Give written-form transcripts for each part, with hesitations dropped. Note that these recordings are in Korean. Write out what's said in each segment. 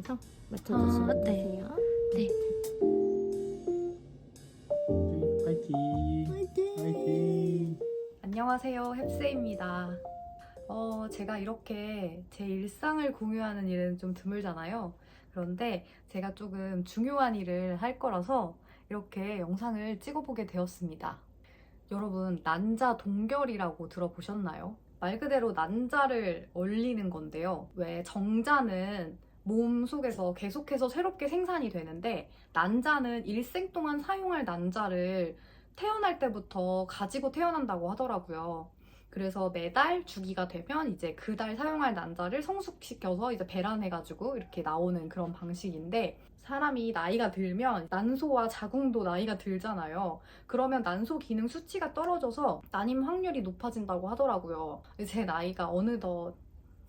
맞춰서 맞춰주시면 네. 되세요. 네. 파이팅! 파이팅! 안녕하세요, 햅스입니다. 제가 이렇게 제 일상을 공유하는 일은 좀 드물잖아요. 그런데 제가 조금 중요한 일을 할 거라서 이렇게 영상을 찍어보게 되었습니다. 여러분, 난자 동결이라고 들어보셨나요? 말 그대로 난자를 얼리는 건데요. 왜 정자는 몸 속에서 계속해서 새롭게 생산이 되는데 난자는 일생 동안 사용할 난자를 태어날 때부터 가지고 태어난다고 하더라고요. 그래서 매달 주기가 되면 이제 그 달 사용할 난자를 성숙시켜서 이제 배란해가지고 이렇게 나오는 그런 방식인데, 사람이 나이가 들면 난소와 자궁도 나이가 들잖아요. 그러면 난소 기능 수치가 떨어져서 난임 확률이 높아진다고 하더라고요. 제 나이가 어느덧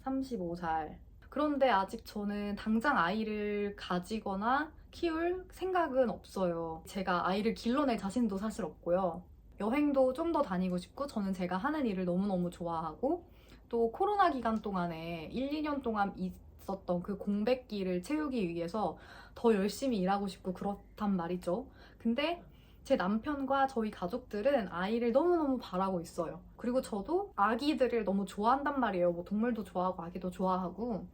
35살. 그런데 아직 저는 당장 아이를 가지거나 키울 생각은 없어요. 제가 아이를 길러낼 자신도 사실 없고요. 여행도 좀 더 다니고 싶고, 저는 제가 하는 일을 너무너무 좋아하고, 또 코로나 기간 동안에 1, 2년 동안 있었던 그 공백기를 채우기 위해서 더 열심히 일하고 싶고 그렇단 말이죠. 근데 제 남편과 저희 가족들은 아이를 너무너무 바라고 있어요. 그리고 저도 아기들을 너무 좋아한단 말이에요. 뭐 동물도 좋아하고 아기도 좋아하고.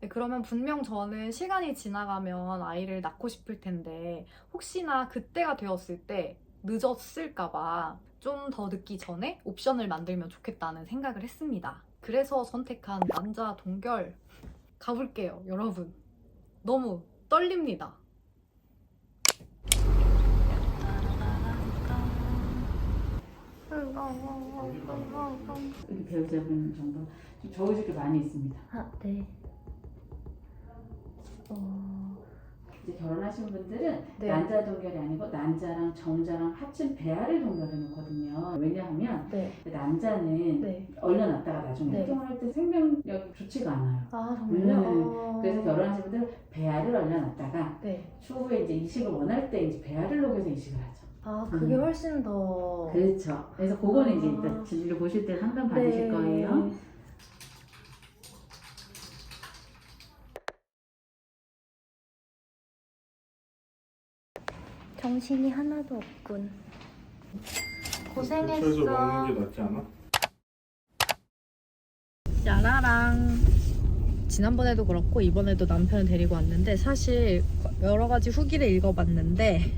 네, 그러면 분명 저는 시간이 지나가면 아이를 낳고 싶을 텐데, 혹시나 그때가 되었을 때 늦었을까봐 좀 더 늦기 전에 옵션을 만들면 좋겠다는 생각을 했습니다. 그래서 선택한 난자 동결 가볼게요, 여러분. 너무 떨립니다. 이렇게 배우자분 정도 좀 적으실 게 많이 있습니다. 아, 네. 이제 결혼하신 분들은 네. 난자 동결이 아니고 난자랑 정자랑 합친 배아를 동결해 놓거든요. 왜냐하면 네. 난자는 네. 얼려놨다가 나중에 네. 활동을 할 때 생명력이 좋지가 않아요. 아, 정말요? 그래서 결혼하신 분들은 배아를 얼려놨다가 네. 추후에 이제 이식을 원할 때 이제 배아를 녹여서 이식을 하죠. 아, 그게 훨씬 더. 그렇죠. 그래서 그거는 이제 아. 일단 진료 보실 때 상담 받으실 네. 거예요. 정신이 하나도 없군. 근처에서 먹는 고생했어. 게 낫지 않아? 야라랑 지난번에도 그렇고 이번에도 남편을 데리고 왔는데, 사실 여러 가지 후기를 읽어봤는데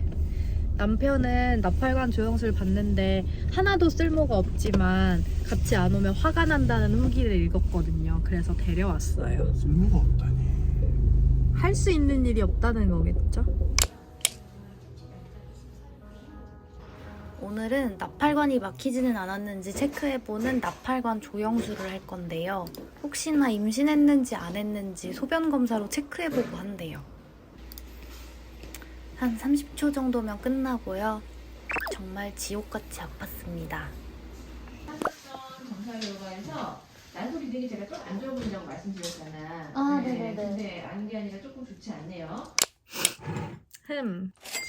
남편은 나팔관 조영술 봤는데 하나도 쓸모가 없지만 같이 안 오면 화가 난다는 후기를 읽었거든요. 그래서 데려왔어요. 쓸모가 없다니. 할 수 있는 일이 없다는 거겠죠? 오늘은 나팔관이 막히지는 않았는지 체크해보는 나팔관 조영술을 할 건데요. 혹시나 임신했는지 안 했는지 소변 검사로 체크해보고 한대요. 한 30초 정도면 끝나고요. 정말 지옥같이 아팠습니다. 정상요가에서 난소 기능이 제가 좀 안 좋아 보인다고 말씀드렸잖아. 아, 네네네. 근데 아닌 게 아니라 조금 좋지 않네요.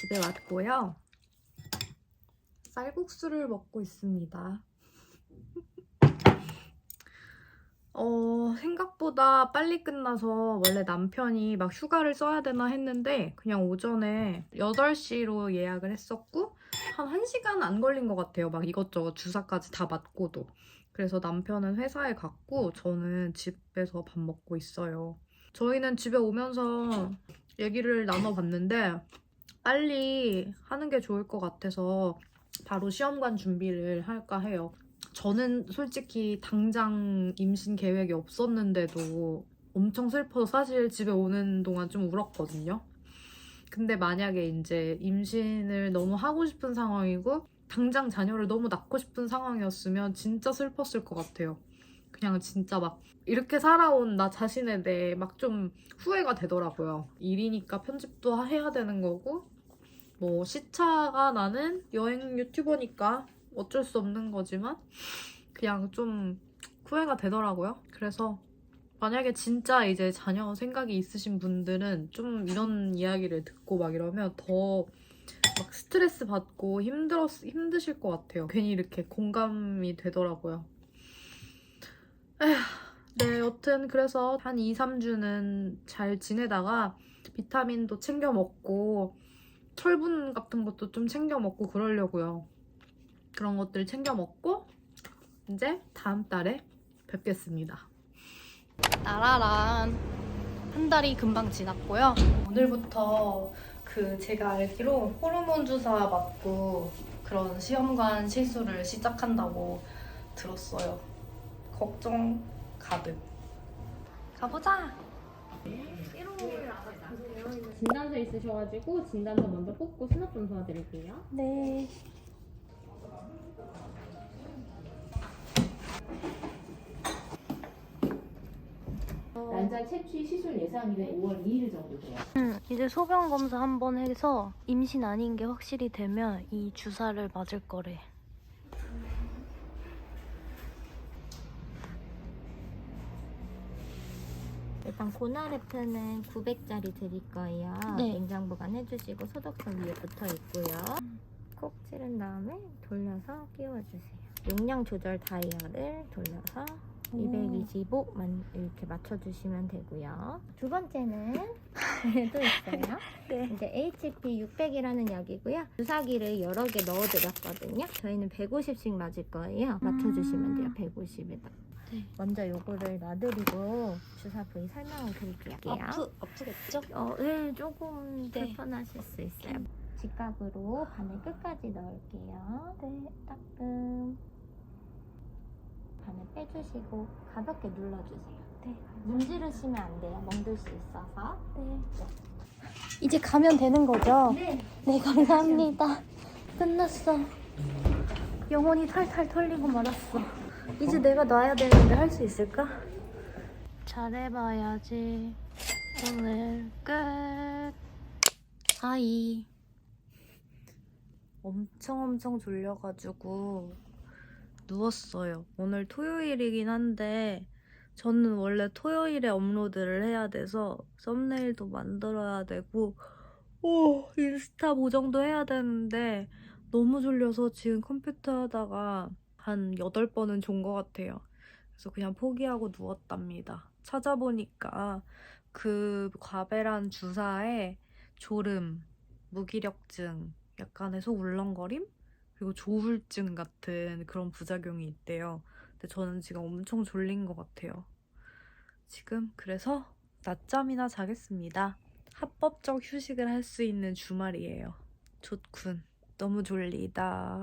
집에 왔고요. 쌀국수를 먹고 있습니다. 생각보다 빨리 끝나서, 원래 남편이 막 휴가를 써야 되나 했는데 그냥 오전에 8시로 예약을 했었고 한 1시간 안 걸린 것 같아요. 막 이것저것 주사까지 다 맞고도. 그래서 남편은 회사에 갔고 저는 집에서 밥 먹고 있어요. 저희는 집에 오면서 얘기를 나눠봤는데 빨리 하는 게 좋을 것 같아서 바로 시험관 준비를 할까 해요. 저는 솔직히 당장 임신 계획이 없었는데도 엄청 슬퍼서 사실 집에 오는 동안 좀 울었거든요. 근데 만약에 이제 임신을 너무 하고 싶은 상황이고 당장 자녀를 너무 낳고 싶은 상황이었으면 진짜 슬펐을 것 같아요. 그냥 진짜 막 이렇게 살아온 나 자신에 대해 막 좀 후회가 되더라고요. 일이니까 편집도 해야 되는 거고, 뭐 시차가 나는 여행 유튜버니까 어쩔 수 없는 거지만 그냥 좀 후회가 되더라고요. 그래서 만약에 진짜 이제 자녀 생각이 있으신 분들은 좀 이런 이야기를 듣고 막 이러면 더 막 스트레스 받고 힘드실 것 같아요. 괜히 이렇게 공감이 되더라고요. 에휴, 네, 여튼 그래서 한 2, 3주는 잘 지내다가 비타민도 챙겨 먹고 철분 같은 것도 좀 챙겨 먹고 그러려고요. 그런 것들 챙겨 먹고 이제 다음 달에 뵙겠습니다. 나라란 한 달이 금방 지났고요. 오늘부터 제가 알기로 호르몬 주사 맞고 그런 시험관 시술을 시작한다고 들었어요. 걱정 가득. 가보자. 진단서 있으셔가지고 진단서 먼저 뽑고 수납 좀 도와드릴게요. 네. 난자 채취 시술 예상일은 5월 2일 정도 돼요. 이제 소변 검사 한번 해서 임신 아닌 게 확실히 되면 이 주사를 맞을 거래. 일단 고나레프는 900짜리 드릴 거예요. 네. 냉장 보관해주시고 소독선 위에 붙어 있고요. 콕 찌른 다음에 돌려서 끼워주세요. 용량 조절 다이얼을 돌려서 225만 이렇게 맞춰주시면 되고요. 두 번째는 또 있어요. 네. 이제 HP 600이라는 약이고요. 주사기를 여러 개 넣어드렸거든요. 저희는 150씩 맞을 거예요. 맞춰주시면 돼요. 150에다. 네. 먼저 요거를 놔드리고 주사 부위 설명을 드릴게요. 아프겠죠? 네, 조금 네. 불편하실 수 있어요. 직각으로 바늘 끝까지 넣을게요. 네, 따끔. 바늘 빼주시고 가볍게 눌러주세요. 네. 문지르시면 안 돼요. 멍들 수 있어서. 네. 이제 가면 되는 거죠? 네. 네, 감사합니다. 끝났어. 영혼이 탈탈 털리고 말았어. 이제 내가 놔야 되는데 할 수 있을까? 잘해봐야지. 오늘 끝. 하이. 엄청 졸려가지고 누웠어요. 오늘 토요일이긴 한데 저는 원래 토요일에 업로드를 해야 돼서 썸네일도 만들어야 되고 인스타 보정도 해야 되는데 너무 졸려서 지금 컴퓨터 하다가 한 8번은 존 것 같아요. 그래서 그냥 포기하고 누웠답니다. 찾아보니까 그 과배란 주사에 졸음, 무기력증, 약간의 속 울렁거림? 그리고 조울증 같은 그런 부작용이 있대요. 근데 저는 지금 엄청 졸린 것 같아요. 지금 그래서 낮잠이나 자겠습니다. 합법적 휴식을 할 수 있는 주말이에요. 좋군. 너무 졸리다.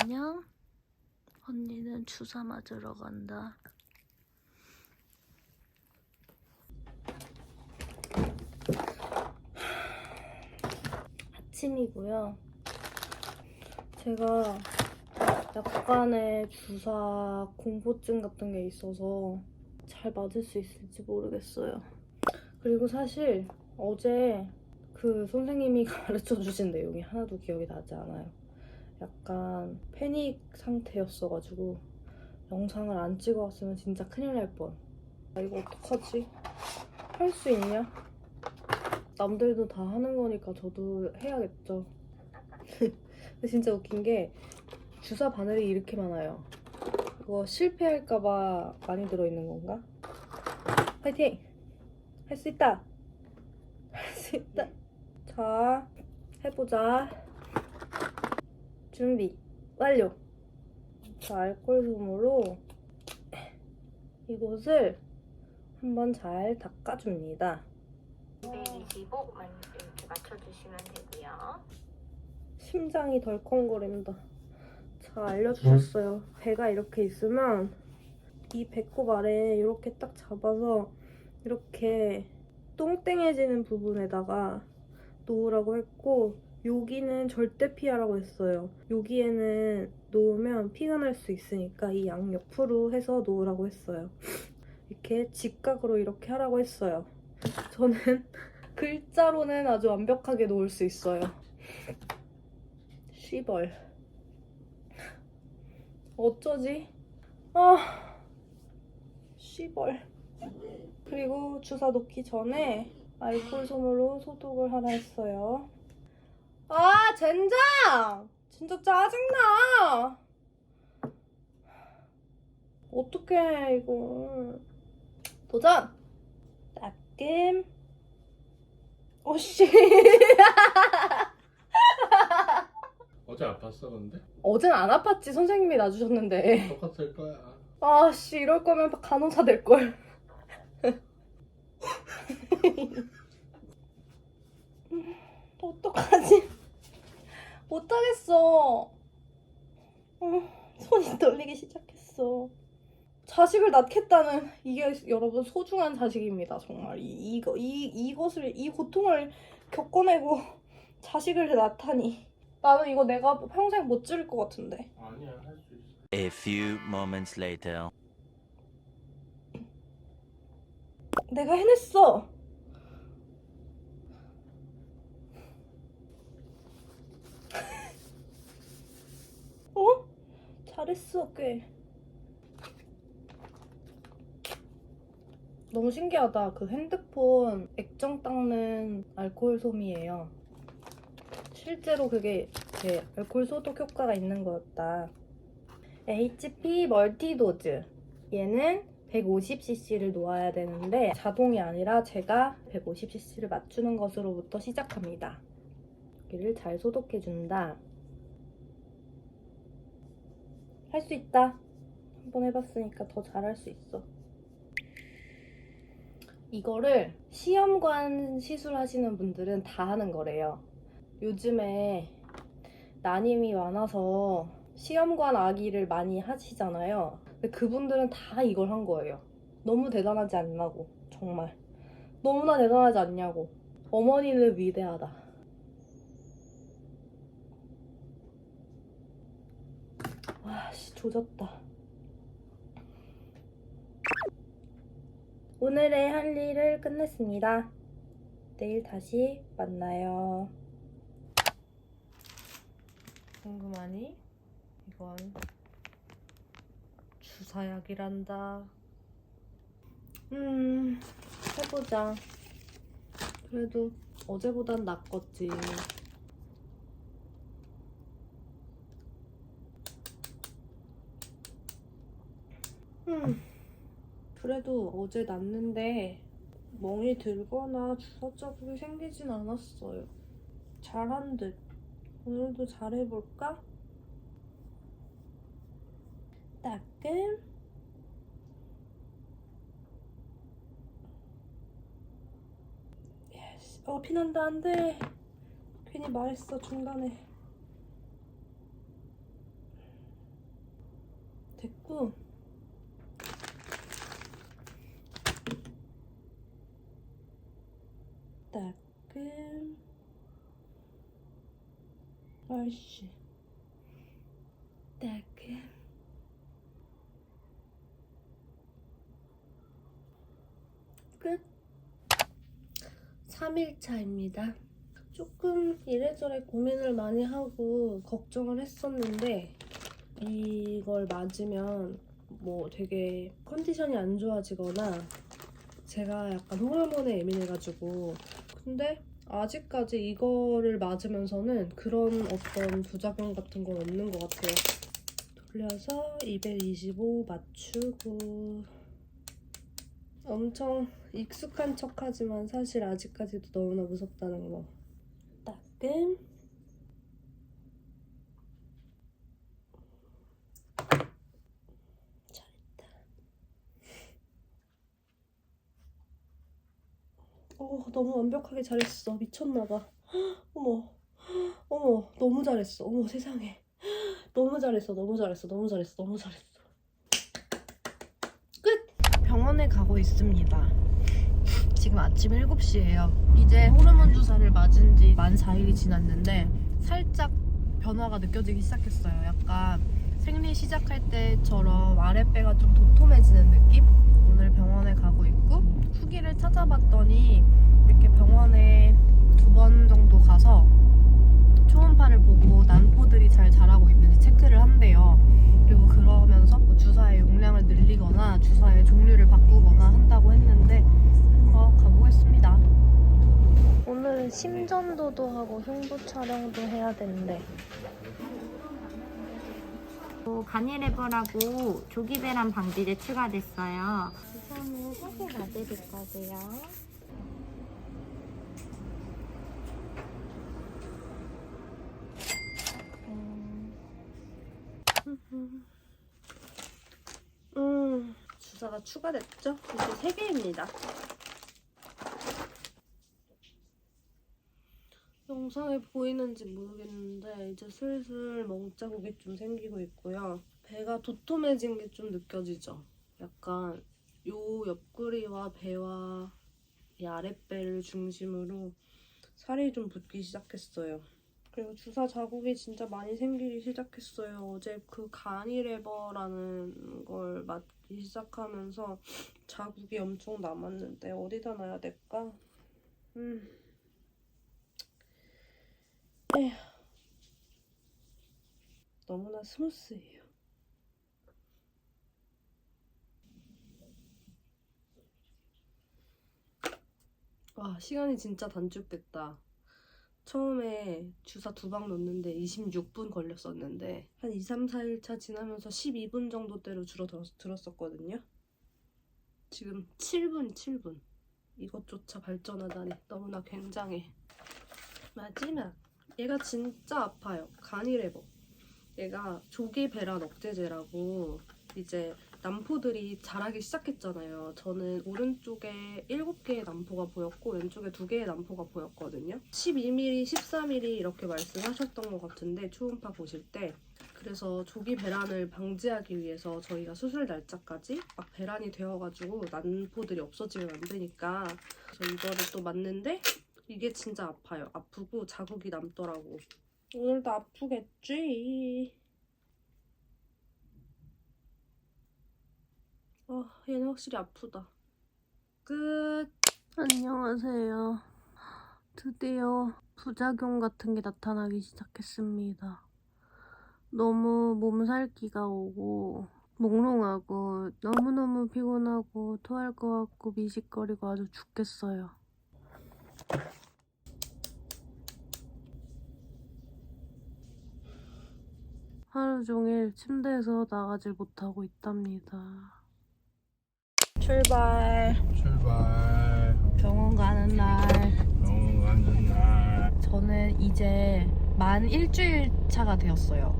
안녕. 언니는 주사 맞으러 간다. 아침이고요. 제가 약간의 주사 공포증 같은 게 있어서 잘 맞을 수 있을지 모르겠어요. 그리고 사실 어제 그 선생님이 가르쳐 주신 내용이 하나도 기억이 나지 않아요. 약간 패닉 상태였어가지고 영상을 안 찍어왔으면 진짜 큰일 날 뻔. 아, 이거 어떡하지? 할 수 있냐? 남들도 다 하는 거니까 저도 해야겠죠. 근데 진짜 웃긴 게 주사 바늘이 이렇게 많아요. 이거 실패할까봐 많이 들어있는 건가? 파이팅! 할 수 있다! 할 수 있다! 자, 해보자. 준비 완료! 자, 알코올 솜으로 이곳을 한번 잘 닦아줍니다. 225만 이렇게 맞춰주시면 되고요. 심장이 덜컹거린다. 자, 알려주셨어요. 배가 이렇게 있으면 이 배꼽 아래에 이렇게 딱 잡아서 이렇게 똥땡해지는 부분에다가 놓으라고 했고, 여기는 절대 피하라고 했어요. 여기에는 놓으면 피가 날 수 있으니까 이 양옆으로 해서 놓으라고 했어요. 이렇게 직각으로 이렇게 하라고 했어요. 저는 글자로는 아주 완벽하게 놓을 수 있어요. 씨벌. 어쩌지? 씨벌. 그리고 주사 놓기 전에 알코올 솜으로 소독을 하라 했어요. 젠장! 진짜 짜증나! 어떡해 이거. 도전! 따끔. 오씨. 어제 아팠어 근데? 어젠 안 아팠지. 선생님이 놔주셨는데. 똑같을 거야. 아씨, 이럴 거면 간호사 될걸. 어떡하지? 못하겠어. 손이 떨리기 시작했어. 자식을 낳겠다는 이게 여러분 소중한 자식입니다. 정말 이 고통을 겪어내고 자식을 낳다니. 나는 이거 내가 평생 못 지를 것 같은데. 아니야 할 수 있어. A few moments later. 내가 해냈어. 어? 잘했어 꽤. 너무 신기하다. 그 핸드폰 액정 닦는 알코올 솜이에요. 실제로 그게 이렇게 알코올 소독 효과가 있는 거였다. HP 멀티도즈. 얘는 150cc를 놓아야 되는데 자동이 아니라 제가 150cc를 맞추는 것으로부터 시작합니다. 여기를 잘 소독해준다. 할 수 있다. 한번 해봤으니까 더 잘할 수 있어. 이거를 시험관 시술하시는 분들은 다 하는 거래요. 요즘에 난임이 많아서 시험관 아기를 많이 하시잖아요. 근데 그분들은 다 이걸 한 거예요. 너무 대단하지 않냐고. 정말 너무나 대단하지 않냐고. 어머니는 위대하다. 와씨, 조졌다. 오늘의 할 일을 끝냈습니다. 내일 다시 만나요. 궁금하니? 이건 주사약이란다. 해보자. 그래도 어제보단 낫겠지. 그래도 어제 낫는데 멍이 들거나 주사 자국이 생기진 않았어요. 잘한 듯. 오늘도 잘해볼까? 따끔. 예스. 피난다. 안 돼. 괜히 말했어 중간에. 됐고. 따끔. 아이씨. 따끔. 끝. 3일차입니다. 조금 이래저래 고민을 많이 하고 걱정을 했었는데 이걸 맞으면 뭐 되게 컨디션이 안 좋아지거나 제가 약간 호르몬에 예민해가지고 근데 아직까지 이거를 맞으면서는 그런 어떤 부작용 같은 건 없는 것 같아요. 돌려서 225 맞추고 엄청 익숙한 척하지만 사실 아직까지도 너무나 무섭다는 거. 따끔. 잘했다. 너무 완벽하게 잘했어. 미쳤나봐. 어머, 어머, 너무 잘했어. 어머 세상에. 너무 잘했어. 너무 잘했어. 너무 잘했어. 너무 잘했어. 끝! 병원에 가고 있습니다. 지금 아침 7시예요. 이제 호르몬 주사를 맞은 지 만 4일이 지났는데 살짝 변화가 느껴지기 시작했어요. 약간 생리 시작할 때처럼 아랫배가 좀 도톰해지는 느낌? 오늘 병원에 가고 있고 후기를 찾아봤더니 이렇게 병원에 2번 정도 가서 초음파를 보고 난포들이 잘 자라고 있는지 체크를 한대요. 그리고 그러면서 뭐 주사의 용량을 늘리거나 주사의 종류를 바꾸거나 한다고 했는데 가보겠습니다. 오늘은 심전도도 하고 흉부 촬영도 해야 되는데 가니레버라고 조기배란 방지제 추가됐어요. 주사는 3개 맞으실 거고요. 주사가 추가됐죠? 이제 3개입니다. 영상에 보이는지 모르겠는데 이제 슬슬 멍자국이 좀 생기고 있고요. 배가 도톰해진 게 좀 느껴지죠? 약간 요 옆구리와 배와 이 아랫배를 중심으로 살이 좀 붙기 시작했어요. 그리고 주사 자국이 진짜 많이 생기기 시작했어요. 어제 그 가니레버라는 걸 맞기 시작하면서 자국이 엄청 남았는데 어디다 놔야 될까? 에휴. 너무나 스무스해요. 와, 시간이 진짜 단축됐다. 처음에 주사 2방 놓는데 26분 걸렸었는데 한 2, 3, 4일차 지나면서 12분 정도대로 줄어들었었거든요. 지금 7분. 이것조차 발전하다니 너무나 굉장해. 마지막! 얘가 진짜 아파요. 가니레버. 얘가 조기 배란 억제제라고 이제 남포들이 자라기 시작했잖아요. 저는 오른쪽에 7개의 남포가 보였고 왼쪽에 2개의 남포가 보였거든요. 12mm, 14mm 이렇게 말씀하셨던 것 같은데 초음파 보실 때 그래서 조기 배란을 방지하기 위해서 저희가 수술 날짜까지 막 배란이 되어가지고 남포들이 없어지면 안 되니까 그래서 이거를 또 맞는데 이게 진짜 아파요. 아프고 자국이 남더라고. 오늘도 아프겠지? 얘는 확실히 아프다. 끝! 안녕하세요. 드디어 부작용 같은 게 나타나기 시작했습니다. 너무 몸살기가 오고 몽롱하고 너무너무 피곤하고 토할 것 같고 미식거리고 아주 죽겠어요. 하루 종일 침대에서 나가질 못하고 있답니다. 출발. 병원 가는 날. 저는 이제 만 일주일 차가 되었어요.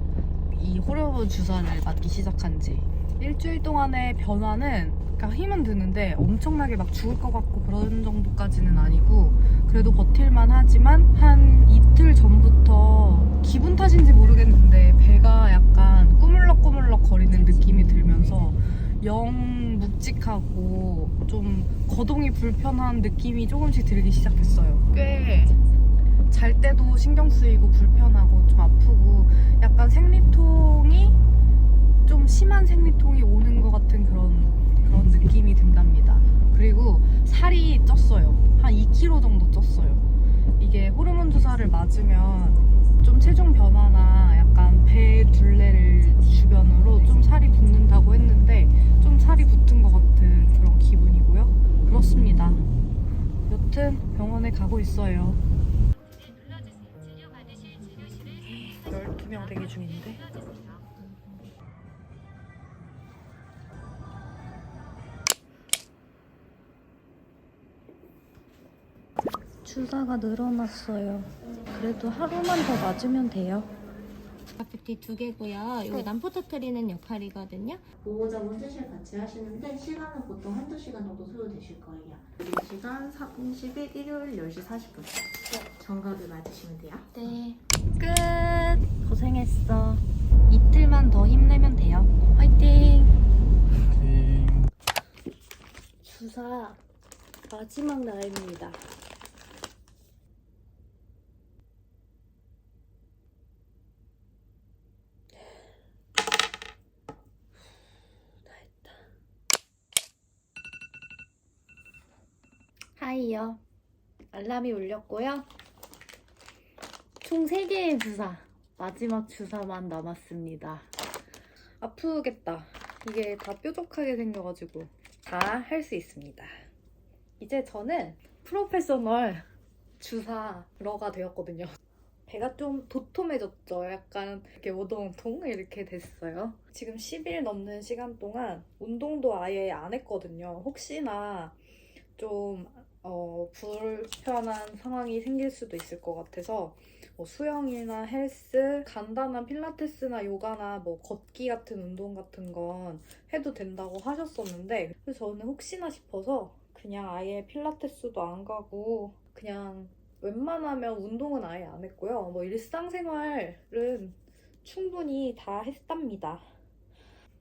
이 호르몬 주사를 맞기 시작한 지. 일주일 동안의 변화는 그러니까 힘은 드는데 엄청나게 막 죽을 것 같고 그런 정도까지는 아니고 그래도 버틸만 하지만 한 이틀 전부터 기분 탓인지 모르겠는데 배가 약간 꾸물럭꾸물럭 거리는 느낌이 들면서 영 묵직하고 좀 거동이 불편한 느낌이 조금씩 들기 시작했어요. 꽤 잘 때도 신경 쓰이고 불편하고 좀 아프고 약간 생리통이 좀 심한 생리통이 오는 것 같은 그런 느낌이 든답니다. 그리고 살이 쪘어요. 한 2kg 정도 쪘어요. 이게 호르몬 주사를 맞으면 좀 체중 변화나 약간 배 둘레를 주변으로 좀 살이 붙는다고 했는데 좀 살이 붙은 것 같은 그런 기분이고요. 그렇습니다. 여튼 병원에 가고 있어요. 12명 대기 중인데 주사가 늘어났어요. 그래도 하루만 더 맞으면 돼요. 아프티 2개고요. 여기 남포 터트리는 역할이거든요. 보호자분 세실 같이 하시는데 시간은 보통 1~2시간 정도 소요되실 거예요. 우리 시간 30일 일요일 10시 40분 정각을 맞으시면 돼요. 네. 끝! 고생했어. 이틀만 더 힘내면 돼요. 화이팅! 주사 마지막 날입니다. 하이요. 알람이 울렸고요. 총 3개의 주사. 마지막 주사만 남았습니다. 아프겠다. 이게 다 뾰족하게 생겨가지고 다 할 수 있습니다. 이제 저는 프로페셔널 주사러가 되었거든요. 배가 좀 도톰해졌죠. 약간 이렇게 오동통 이렇게 됐어요. 지금 10일 넘는 시간 동안 운동도 아예 안 했거든요. 혹시나 좀 불편한 상황이 생길 수도 있을 것 같아서 뭐 수영이나 헬스, 간단한 필라테스나 요가나 뭐 걷기 같은 운동 같은 건 해도 된다고 하셨었는데 그래서 저는 혹시나 싶어서 그냥 아예 필라테스도 안 가고 그냥 웬만하면 운동은 아예 안 했고요. 뭐 일상생활은 충분히 다 했답니다.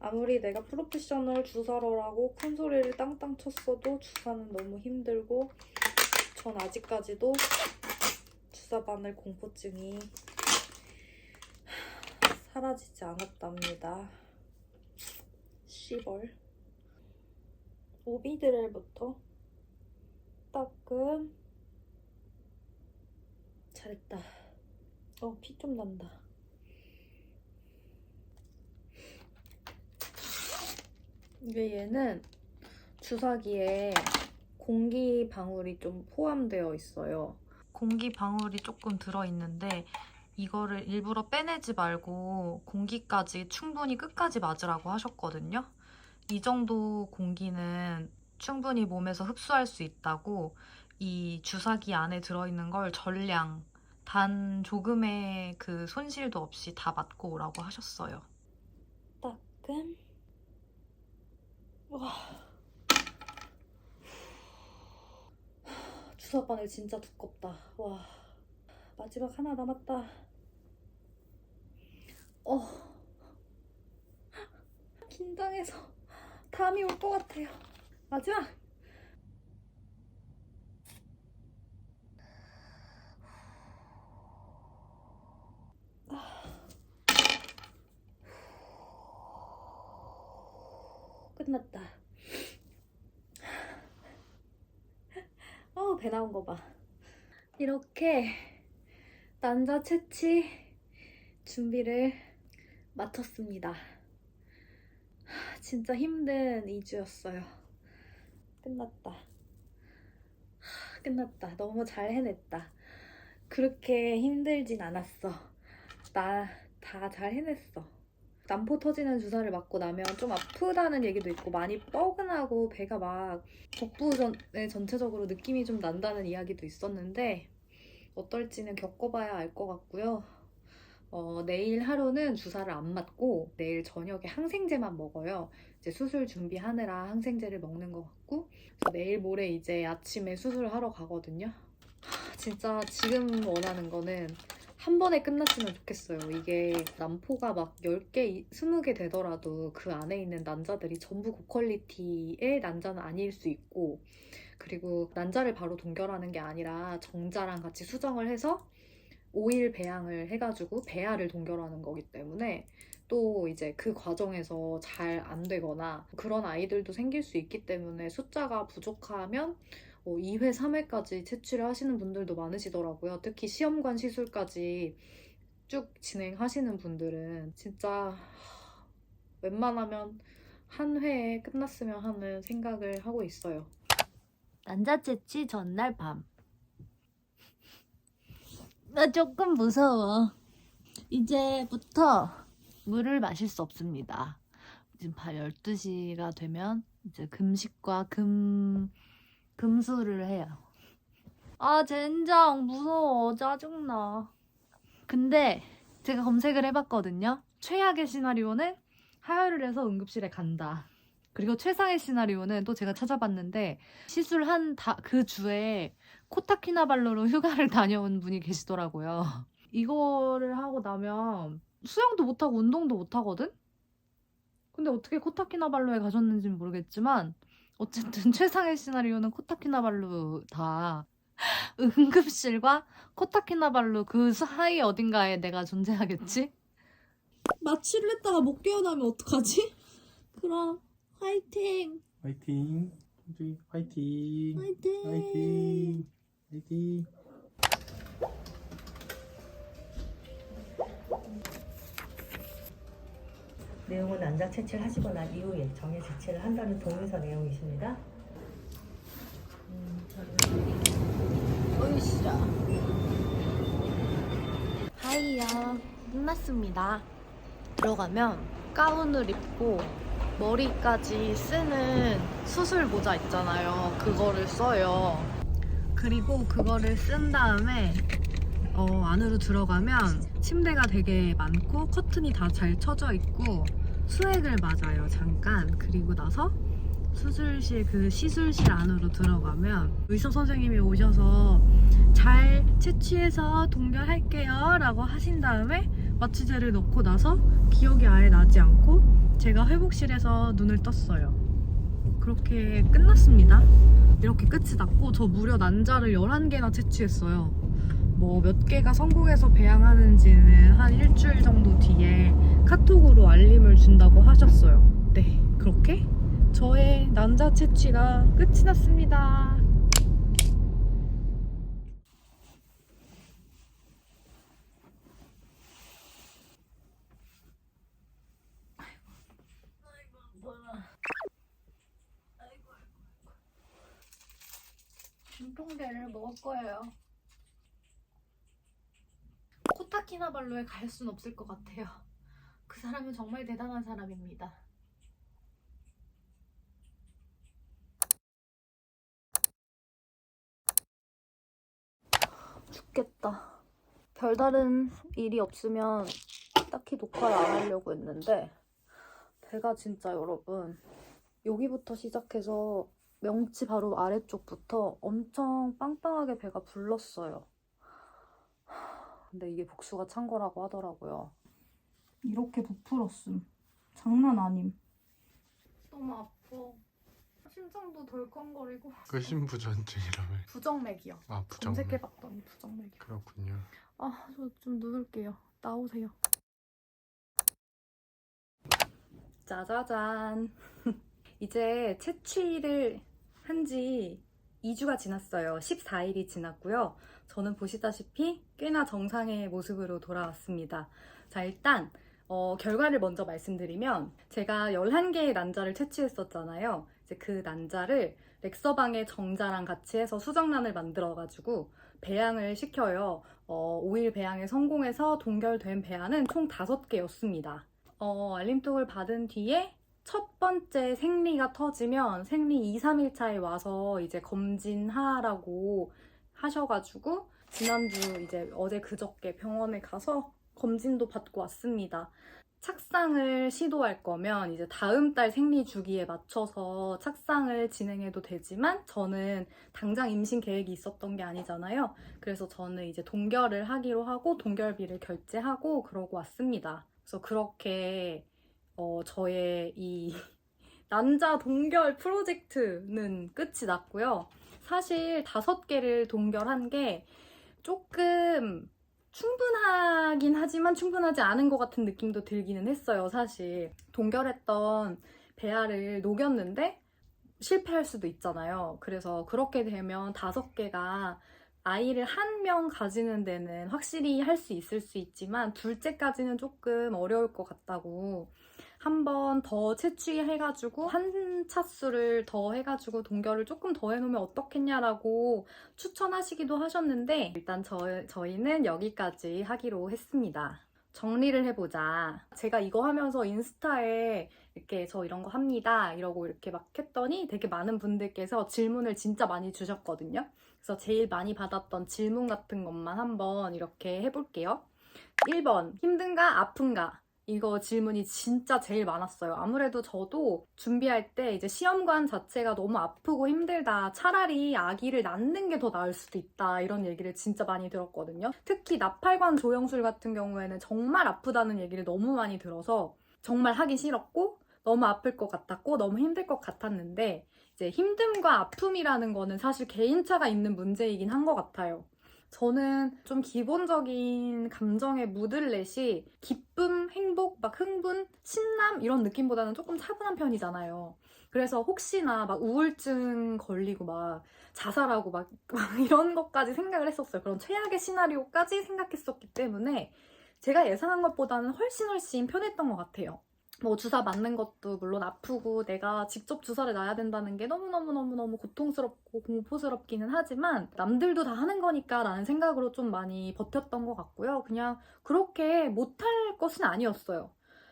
아무리 내가 프로페셔널 주사러라고 큰 소리를 땅땅 쳤어도 주사는 너무 힘들고 전 아직까지도 주사바늘 공포증이 사라지지 않았답니다. 10월 오비드렐부터 따끔. 잘했다. 피 좀 난다. 이게 얘는 주사기에 공기 방울이 좀 포함되어 있어요. 공기 방울이 조금 들어있는데 이거를 일부러 빼내지 말고 공기까지 충분히 끝까지 맞으라고 하셨거든요. 이 정도 공기는 충분히 몸에서 흡수할 수 있다고 이 주사기 안에 들어있는 걸 전량 단 조금의 그 손실도 없이 다 맞고 오라고 하셨어요. 따끔. 와. 주사바늘 진짜 두껍다. 와. 마지막 하나 남았다. 긴장해서 담이 올 것 같아요. 마지막. 끝났다. 배 나온 거 봐. 이렇게 난자 채취 준비를 마쳤습니다. 진짜 힘든 2주였어요. 끝났다. 끝났다. 너무 잘 해냈다. 그렇게 힘들진 않았어. 나 다 잘 해냈어. 난포 터지는 주사를 맞고 나면 좀 아프다는 얘기도 있고 많이 뻐근하고 배가 막 복부에 전체적으로 느낌이 좀 난다는 이야기도 있었는데 어떨지는 겪어봐야 알 것 같고요. 내일 하루는 주사를 안 맞고 내일 저녁에 항생제만 먹어요. 이제 수술 준비하느라 항생제를 먹는 것 같고 그래서 내일 모레 이제 아침에 수술을 하러 가거든요. 진짜 지금 원하는 거는 한 번에 끝났으면 좋겠어요. 이게 난포가 막 10개, 20개 되더라도 그 안에 있는 난자들이 전부 고퀄리티의 난자는 아닐 수 있고 그리고 난자를 바로 동결하는 게 아니라 정자랑 같이 수정을 해서 오일 배양을 해가지고 배아를 동결하는 거기 때문에 또 이제 그 과정에서 잘 안 되거나 그런 아이들도 생길 수 있기 때문에 숫자가 부족하면 2회, 3회까지 채취를 하시는 분들도 많으시더라고요. 특히 시험관 시술까지 쭉 진행하시는 분들은 진짜 웬만하면 한 회에 끝났으면 하는 생각을 하고 있어요. 난자 채취 전날 밤. 나 조금 무서워. 이제부터 물을 마실 수 없습니다. 지금 밤 12시가 되면 이제 금식과 금수를 해요. 아 젠장 무서워. 짜증나. 근데 제가 검색을 해봤거든요. 최악의 시나리오는 하혈을 해서 응급실에 간다. 그리고 최상의 시나리오는 또 제가 찾아봤는데 시술한 그 주에 코타키나발루로 휴가를 다녀온 분이 계시더라고요. 이거를 하고 나면 수영도 못하고 운동도 못하거든? 근데 어떻게 코타키나발루에 가셨는지는 모르겠지만 어쨌든 최상의 시나리오는 코타키나발루 다 응급실과 코타키나발루 그 사이 어딘가에 내가 존재하겠지? 마취를 했다가 못 깨어나면 어떡하지? 그럼 화이팅! 화이팅. 화이팅. 화이팅! 화이팅. 화이팅. 내용은 난자 채취를 하시고 난 이후에 정액 채취를 한다는 동의서 내용이십니다. 어이씨야. 끝났습니다. 들어가면 가운을 입고 머리까지 쓰는 수술 모자 있잖아요. 그거를 써요. 그리고 그거를 쓴 다음에 안으로 들어가면 침대가 되게 많고 커튼이 다 잘 쳐져 있고 수액을 맞아요. 잠깐. 그리고 나서 수술실 그 시술실 안으로 들어가면 의사 선생님이 오셔서 잘 채취해서 동결할게요 라고 하신 다음에 마취제를 넣고 나서 기억이 아예 나지 않고 제가 회복실에서 눈을 떴어요. 그렇게 끝났습니다. 이렇게 끝이 났고 저 무려 난자를 11개나 채취했어요. 뭐 몇 개가 성공해서 배양하는지는 한 일주일 정도 뒤에 카톡으로 알림을 준다고 하셨어요. 네, 그렇게 저의 난자 채취가 끝이 났습니다. 진통제를 먹을 거예요. 코타키나발루에 갈 순 없을 것 같아요. 그 사람은 정말 대단한 사람입니다. 죽겠다. 별다른 일이 없으면 딱히 녹화를 안 하려고 했는데 배가 진짜 여러분 여기부터 시작해서 명치 바로 아래쪽부터 엄청 빵빵하게 배가 불렀어요. 근데 이게 복수가 찬 거라고 하더라고요. 이렇게 부풀었음. 장난 아님. 너무 아파. 심장도 덜컹거리고. 그 심부전증이라며. 부정맥이요. 아, 부정맥. 검색해봤더니 부정맥이요. 그렇군요. 아, 저 좀 누울게요. 나오세요. 짜자잔. 이제 채취를 한 지 2주가 지났어요. 14일이 지났고요. 저는 보시다시피 꽤나 정상의 모습으로 돌아왔습니다. 자, 일단 결과를 먼저 말씀드리면 제가 11개의 난자를 채취했었잖아요. 이제 그 난자를 렉서방의 정자랑 같이 해서 수정란을 만들어가지고 배양을 시켜요. 5일 배양에 성공해서 동결된 배양은 총 5개였습니다. 알림톡을 받은 뒤에 첫 번째 생리가 터지면 생리 2, 3일 차에 와서 이제 검진하라고 하셔가지고 지난주 이제 어제 그저께 병원에 가서 검진도 받고 왔습니다. 착상을 시도할 거면 이제 다음 달 생리 주기에 맞춰서 착상을 진행해도 되지만 저는 당장 임신 계획이 있었던 게 아니잖아요. 그래서 저는 이제 동결을 하기로 하고 동결비를 결제하고 그러고 왔습니다. 그래서 그렇게 저의 이 난자 동결 프로젝트는 끝이 났고요. 사실 5개를 동결한 게 조금 충분하긴 하지만 충분하지 않은 것 같은 느낌도 들기는 했어요. 사실 동결했던 배아를 녹였는데 실패할 수도 있잖아요. 그래서 그렇게 되면 5개가 아이를 한 명 가지는 데는 확실히 할 수 있을 수 있지만 둘째까지는 조금 어려울 것 같다고 한 번 더 채취해가지고 한 차수를 더 해가지고 동결을 조금 더 해놓으면 어떻겠냐라고 추천하시기도 하셨는데 일단 저희는 여기까지 하기로 했습니다. 정리를 해보자. 제가 이거 하면서 인스타에 이렇게 저 이런 거 합니다 이러고 이렇게 막 했더니 되게 많은 분들께서 질문을 진짜 많이 주셨거든요. 그래서 제일 많이 받았던 질문 같은 것만 한번 이렇게 해볼게요. 1번, 힘든가 아픈가? 이거 질문이 진짜 제일 많았어요. 아무래도 저도 준비할 때 이제 시험관 자체가 너무 아프고 힘들다. 차라리 아기를 낳는 게 더 나을 수도 있다. 이런 얘기를 진짜 많이 들었거든요. 특히 나팔관 조영술 같은 경우에는 정말 아프다는 얘기를 너무 많이 들어서 정말 하기 싫었고 너무 아플 것 같았고 너무 힘들 것 같았는데 이제 힘듦과 아픔이라는 거는 사실 개인차가 있는 문제이긴 한 것 같아요. 저는 좀 기본적인 감정의 무들렛이 기쁨, 행복, 막 흥분, 신남 이런 느낌보다는 조금 차분한 편이잖아요. 그래서 혹시나 막 우울증 걸리고 막 자살하고 막 이런 것까지 생각을 했었어요. 그런 최악의 시나리오까지 생각했었기 때문에 제가 예상한 것보다는 훨씬 편했던 것 같아요. 뭐 주사 맞는 것도 물론 아프고 내가 직접 주사를 놔야 된다는 게 너무너무너무너무 고통스럽고 공포스럽기는 하지만 남들도 다 하는 거니까 라는 생각으로 좀 많이 버텼던 것 같고요. 그냥 그렇게 못할 것은 아니었어요.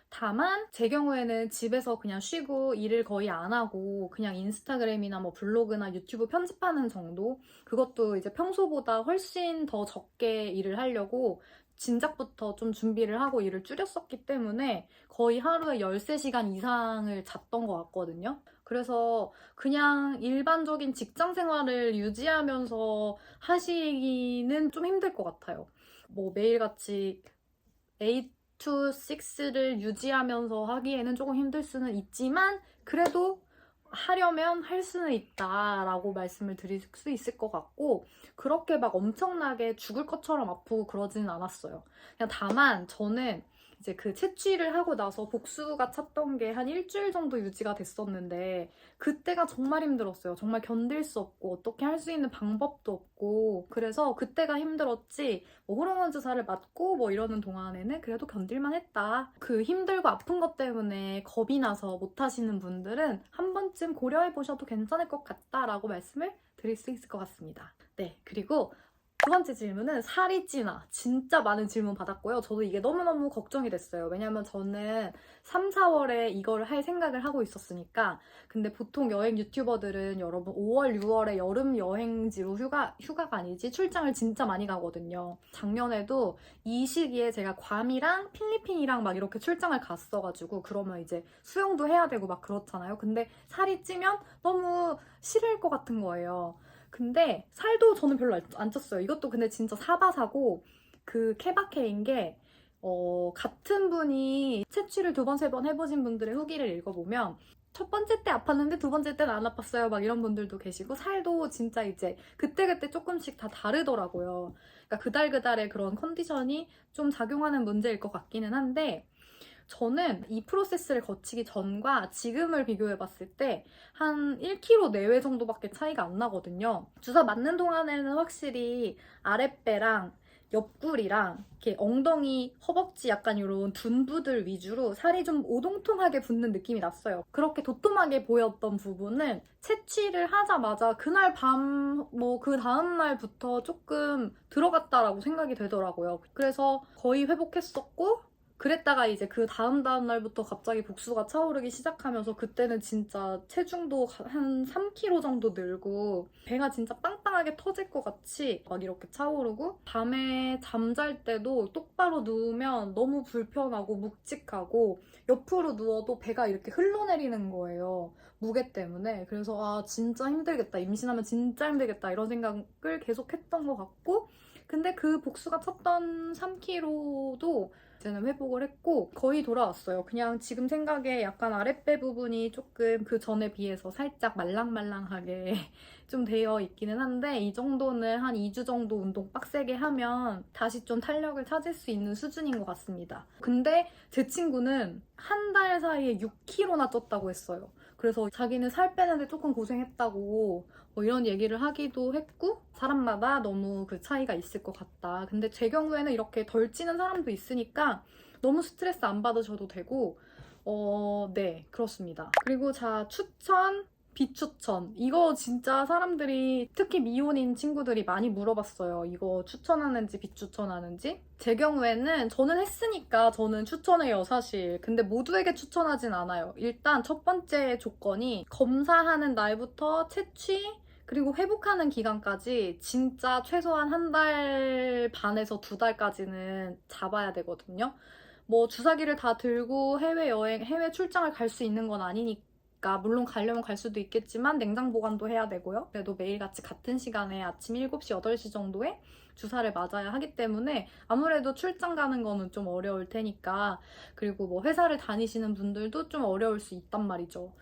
다만 제 경우에는 집에서 그냥 쉬고 일을 거의 안 하고 그냥 인스타그램이나 뭐 블로그나 유튜브 편집하는 정도, 그것도 이제 평소보다 훨씬 더 적게 일을 하려고 진작부터 좀 준비를 하고 일을 줄였었기 때문에 거의 하루에 13시간 이상을 잤던 것 같거든요. 그래서 그냥 일반적인 직장 생활을 유지하면서 하시기는 좀 힘들 것 같아요. 뭐 매일같이 8 to 6를 유지하면서 하기에는 조금 힘들 수는 있지만 그래도 하려면 할 수는 있다라고 말씀을 드릴 수 있을 것 같고, 그렇게 막 엄청나게 죽을 것처럼 아프고 그러지는 않았어요. 그냥 다만 저는 이제 그 채취를 하고 나서 복수가 찼던 게 한 일주일 정도 유지가 됐었는데 그때가 정말 힘들었어요. 정말 견딜 수 없고 어떻게 할 수 있는 방법도 없고, 그래서 그때가 힘들었지 뭐 호르몬 주사를 맞고 뭐 이러는 동안에는 그래도 견딜만 했다. 그 힘들고 아픈 것 때문에 겁이 나서 못 하시는 분들은 한 번쯤 고려해 보셔도 괜찮을 것 같다라고 말씀을 드릴 수 있을 것 같습니다. 네, 그리고 두 번째 질문은 살이 찌나? 진짜 많은 질문 받았고요. 저도 이게 너무너무 걱정이 됐어요. 왜냐면 저는 3, 4월에 이걸 할 생각을 하고 있었으니까. 근데 보통 여행 유튜버들은 여러분 5월, 6월에 여름 여행지로 휴가가 아니지 출장을 진짜 많이 가거든요. 작년에도 이 시기에 제가 괌이랑 필리핀이랑 막 이렇게 출장을 갔어가지고 그러면 이제 수영도 해야 되고 막 그렇잖아요. 근데 살이 찌면 너무 싫을 것 같은 거예요. 근데 살도 저는 별로 안 쪘어요. 이것도 근데 진짜 사바사고 그 케바케인 게 같은 분이 채취를 2번, 3번 해보신 분들의 후기를 읽어보면 첫 번째 때 아팠는데 두 번째 때는 안 아팠어요. 막 이런 분들도 계시고 살도 진짜 이제 그때그때 조금씩 다 다르더라고요. 그러니까 그달그달의 그런 컨디션이 좀 작용하는 문제일 것 같기는 한데 저는 이 프로세스를 거치기 전과 지금을 비교해봤을 때 한 1kg 내외 정도밖에 차이가 안 나거든요. 주사 맞는 동안에는 확실히 아랫배랑 옆구리랑 이렇게 엉덩이, 허벅지 약간 이런 둔부들 위주로 살이 좀 오동통하게 붙는 느낌이 났어요. 그렇게 도톰하게 보였던 부분은 채취를 하자마자 그날 밤, 뭐 그 다음날부터 조금 들어갔다라고 생각이 되더라고요. 그래서 거의 회복했었고 그랬다가 이제 그 다음 날부터 갑자기 복수가 차오르기 시작하면서 그때는 진짜 체중도 한 3kg 정도 늘고 배가 진짜 빵빵하게 터질 것 같이 막 이렇게 차오르고 밤에 잠잘 때도 똑바로 누우면 너무 불편하고 묵직하고 옆으로 누워도 배가 이렇게 흘러내리는 거예요. 무게 때문에. 그래서 아 진짜 힘들겠다. 임신하면 진짜 힘들겠다. 이런 생각을 계속 했던 것 같고, 근데 그 복수가 찼던 3kg도 이제는 회복을 했고 거의 돌아왔어요. 그냥 지금 생각에 약간 아랫배 부분이 조금 그 전에 비해서 살짝 말랑말랑하게 좀 되어 있기는 한데 이 정도는 한 2주 정도 운동 빡세게 하면 다시 좀 탄력을 찾을 수 있는 수준인 것 같습니다. 근데 제 친구는 한 달 사이에 6kg나 쪘다고 했어요. 그래서 자기는 살 빼는데 조금 고생했다고 뭐 이런 얘기를 하기도 했고, 사람마다 너무 그 차이가 있을 것 같다. 근데 제 경우에는 이렇게 덜 찌는 사람도 있으니까 너무 스트레스 안 받으셔도 되고 네, 그렇습니다. 그리고 자, 추천, 비추천. 이거 진짜 사람들이 특히 미혼인 친구들이 많이 물어봤어요. 이거 추천하는지 비추천하는지. 제 경우에는 저는 했으니까 저는 추천해요, 사실. 근데 모두에게 추천하진 않아요. 일단 첫 번째 조건이 검사하는 날부터 채취 그리고 회복하는 기간까지 진짜 최소한 1달 반에서 2달까지는 잡아야 되거든요. 뭐 주사기를 다 들고 해외여행, 해외 출장을 갈 수 있는 건 아니니까 물론 가려면 갈 수도 있겠지만 냉장 보관도 해야 되고요. 그래도 매일같이 같은 시간에 아침 7시, 8시 정도에 주사를 맞아야 하기 때문에 아무래도 출장 가는 거는 좀 어려울 테니까, 그리고 뭐 회사를 다니시는 분들도 좀 어려울 수 있단 말이죠.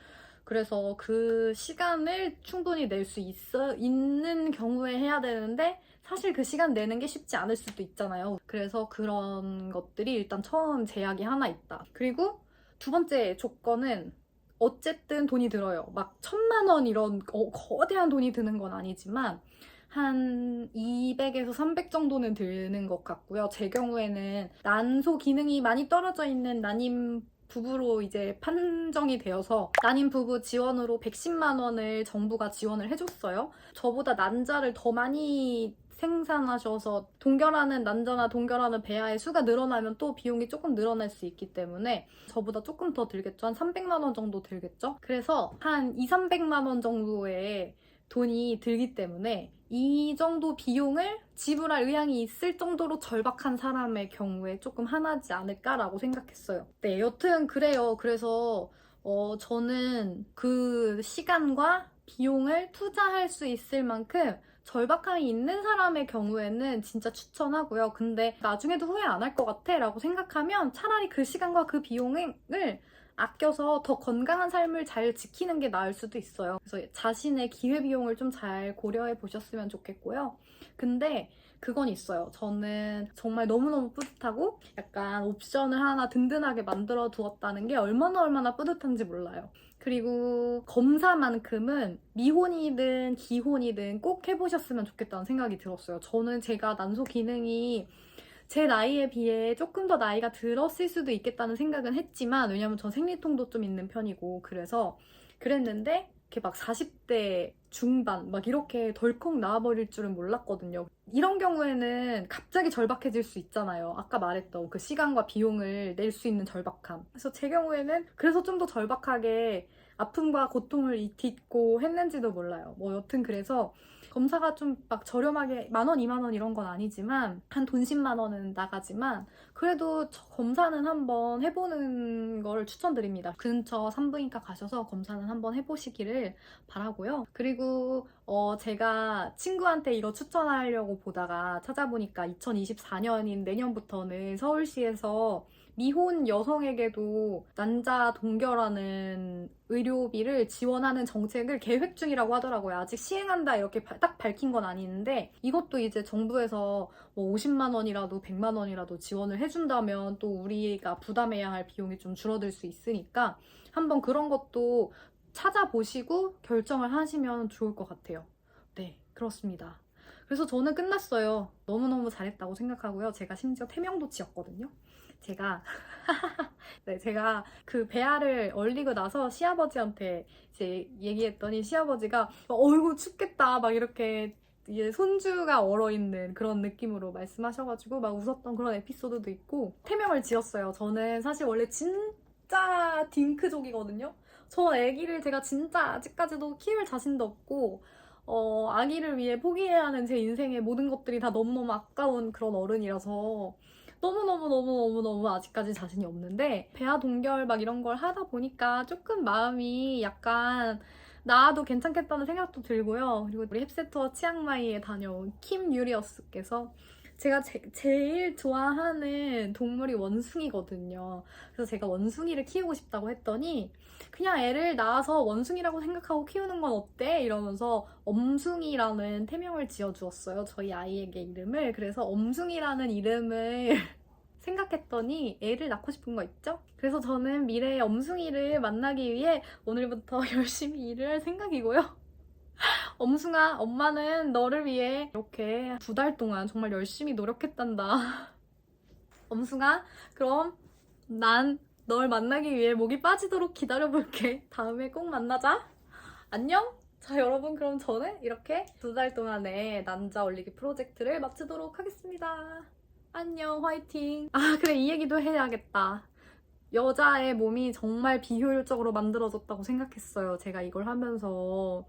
그래서 그 시간을 충분히 낼 수 있는 경우에 해야 되는데 사실 그 시간 내는 게 쉽지 않을 수도 있잖아요. 그래서 그런 것들이 일단 처음 제약이 하나 있다. 그리고 두 번째 조건은 어쨌든 돈이 들어요. 막 1,000만 원 이런 거대한 돈이 드는 건 아니지만 한 200에서 300 정도는 드는 것 같고요. 제 경우에는 난소 기능이 많이 떨어져 있는 난임 부부로 이제 판정이 되어서 난임 부부 지원으로 110만 원을 정부가 지원을 해줬어요. 저보다 난자를 더 많이 생산하셔서 동결하는 난자나 동결하는 배아의 수가 늘어나면 또 비용이 조금 늘어날 수 있기 때문에 저보다 조금 더 들겠죠. 한 300만 원 정도 들겠죠. 그래서 한 200~300만 원 정도의 돈이 들기 때문에 이 정도 비용을 지불할 의향이 있을 정도로 절박한 사람의 경우에 조금 하나지 않을까라고 생각했어요. 네, 여튼 그래요. 그래서 저는 그 시간과 비용을 투자할 수 있을 만큼 절박함이 있는 사람의 경우에는 진짜 추천하고요. 근데 나중에도 후회 안 할 것 같아 라고 생각하면 차라리 그 시간과 그 비용을 아껴서 더 건강한 삶을 잘 지키는 게 나을 수도 있어요. 그래서 자신의 기회비용을 좀 잘 고려해 보셨으면 좋겠고요. 근데 그건 있어요. 저는 정말 너무너무 뿌듯하고 약간 옵션을 하나 든든하게 만들어 두었다는 게 얼마나 뿌듯한지 몰라요. 그리고 검사만큼은 미혼이든 기혼이든 꼭 해보셨으면 좋겠다는 생각이 들었어요. 저는 제가 난소 기능이 제 나이에 비해 조금 더 나이가 들었을 수도 있겠다는 생각은 했지만 왜냐면 전 생리통도 좀 있는 편이고 그래서 그랬는데 이렇게 막 40대 중반 막 이렇게 덜컥 나와버릴 줄은 몰랐거든요. 이런 경우에는 갑자기 절박해질 수 있잖아요. 아까 말했던 그 시간과 비용을 낼 수 있는 절박함. 그래서 제 경우에는 그래서 좀 더 절박하게 아픔과 고통을 딛고 했는지도 몰라요. 뭐 여튼 그래서 검사가 좀 막 저렴하게 10,000원, 20,000원 이런 건 아니지만 한 돈 10만 원은 나가지만 그래도 검사는 한번 해보는 걸 추천드립니다. 근처 산부인과 가셔서 검사는 한번 해보시기를 바라고요. 그리고 제가 친구한테 이거 추천하려고 보다가 찾아보니까 2024년인 내년부터는 서울시에서 미혼 여성에게도 난자 동결하는 의료비를 지원하는 정책을 계획 중이라고 하더라고요. 아직 시행한다 이렇게 딱 밝힌 건 아닌데 이것도 이제 정부에서 뭐 50만 원이라도 100만 원이라도 지원을 해준다면 또 우리가 부담해야 할 비용이 좀 줄어들 수 있으니까 한번 그런 것도 찾아보시고 결정을 하시면 좋을 것 같아요. 네, 그렇습니다. 그래서 저는 끝났어요. 너무너무 잘했다고 생각하고요. 제가 심지어 태명도 지었거든요. 제가 그 배아를 얼리고 나서 시아버지한테 이제 얘기했더니 시아버지가 어이구 춥겠다 막 이렇게 이게 손주가 얼어있는 그런 느낌으로 말씀하셔가지고 막 웃었던 그런 에피소드도 있고 태명을 지었어요. 저는 사실 원래 진짜 딩크족이거든요. 저 아기를 제가 진짜 아직까지도 키울 자신도 없고 아기를 위해 포기해야 하는 제 인생의 모든 것들이 다 너무너무 아까운 그런 어른이라서 너무너무 아직까지 자신이 없는데 배아 동결 막 이런 걸 하다 보니까 조금 마음이 약간 나아도 괜찮겠다는 생각도 들고요. 그리고 우리 햅스터 치앙마이에 다녀온 킴 유리어스께서 제가 제일 좋아하는 동물이 원숭이거든요. 그래서 제가 원숭이를 키우고 싶다고 했더니 그냥 애를 낳아서 원숭이라고 생각하고 키우는 건 어때? 이러면서 엄숭이라는 태명을 지어주었어요. 저희 아이에게 이름을. 그래서 엄숭이라는 이름을 생각했더니 애를 낳고 싶은 거 있죠? 그래서 저는 미래의 엄숭이를 만나기 위해 오늘부터 열심히 일을 할 생각이고요. 엄숭아, 엄마는 너를 위해 이렇게 2달 동안 정말 열심히 노력했단다. 엄숭아, 그럼 난 널 만나기 위해 목이 빠지도록 기다려볼게. 다음에 꼭 만나자. 안녕? 자, 여러분, 그럼 저는 이렇게 2달 동안의 난자 올리기 프로젝트를 마치도록 하겠습니다. 안녕, 화이팅. 아, 그래, 이 얘기도 해야겠다. 여자의 몸이 정말 비효율적으로 만들어졌다고 생각했어요. 제가 이걸 하면서.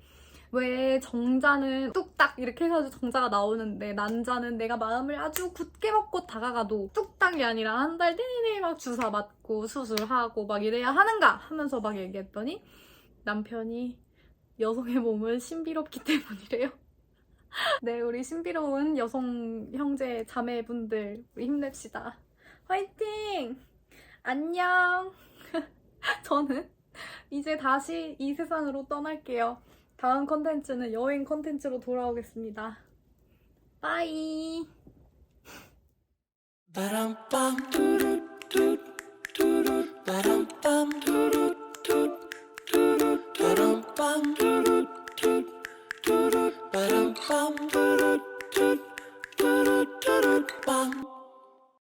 왜 정자는 뚝딱 이렇게 해가지고 정자가 나오는데 난자는 내가 마음을 아주 굳게 먹고 다가가도 뚝딱이 아니라 한 달 내내 막 주사 맞고 수술하고 막 이래야 하는가 하면서 막 얘기했더니 남편이 여성의 몸은 신비롭기 때문이래요. 네, 우리 신비로운 여성 형제 자매분들 우리 힘냅시다. 화이팅! 안녕! 저는 이제 다시 이 세상으로 떠날게요. 다음 컨텐츠는 여행 컨텐츠로 돌아오겠습니다. 빠이! Ba-dum-bum.